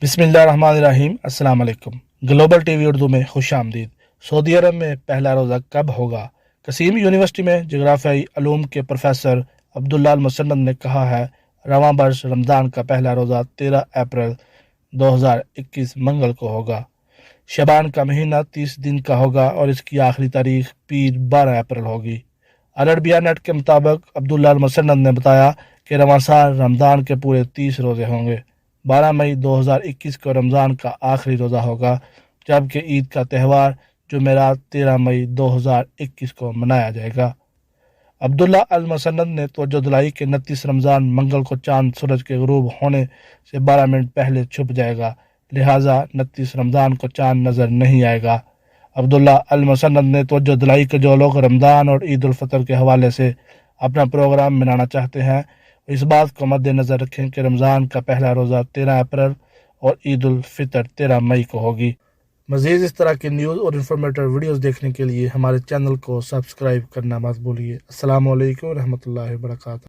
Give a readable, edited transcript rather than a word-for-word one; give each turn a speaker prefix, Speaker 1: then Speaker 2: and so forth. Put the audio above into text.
Speaker 1: بسم اللہ الرحمن الرحیم۔ السلام علیکم۔ گلوبل ٹی وی اردو میں خوش آمدید۔ سعودی عرب میں پہلا روزہ کب ہوگا؟ قصیم یونیورسٹی میں جغرافیائی علوم کے پروفیسر عبداللہ المسند نے کہا ہے رواں برس رمضان کا پہلا روزہ 13 اپریل 2021 منگل کو ہوگا۔ شعبان کا مہینہ 30 دن کا ہوگا اور اس کی آخری تاریخ پیر 12 اپریل ہوگی۔ العربیہ نیٹ کے مطابق عبداللہ المسند نے بتایا کہ رواں سال رمضان کے پورے 30 روزے ہوں گے۔ 12 مئی 2021 کو رمضان کا آخری روزہ ہوگا، جبکہ عید کا تہوار جمعرات 13 مئی 2021 کو منایا جائے گا۔ عبداللہ المسند نے توجہ دلائی کہ 29 رمضان منگل کو چاند سورج کے غروب ہونے سے 12 منٹ پہلے چھپ جائے گا، لہٰذا 29 رمضان کو چاند نظر نہیں آئے گا۔ عبداللہ المسند نے توجہ دلائی کہ جو لوگ رمضان اور عید الفطر کے حوالے سے اپنا پروگرام منانا چاہتے ہیں اس بات کو مد نظر رکھیں کہ رمضان کا پہلا روزہ 13 اپریل اور عید الفطر 13 مئی کو ہوگی۔ مزید اس طرح کی نیوز اور انفارمیٹیو ویڈیوز دیکھنے کے لیے ہمارے چینل کو سبسکرائب کرنا مت بھولیے۔ السلام علیکم ورحمۃ اللہ وبرکاتہ۔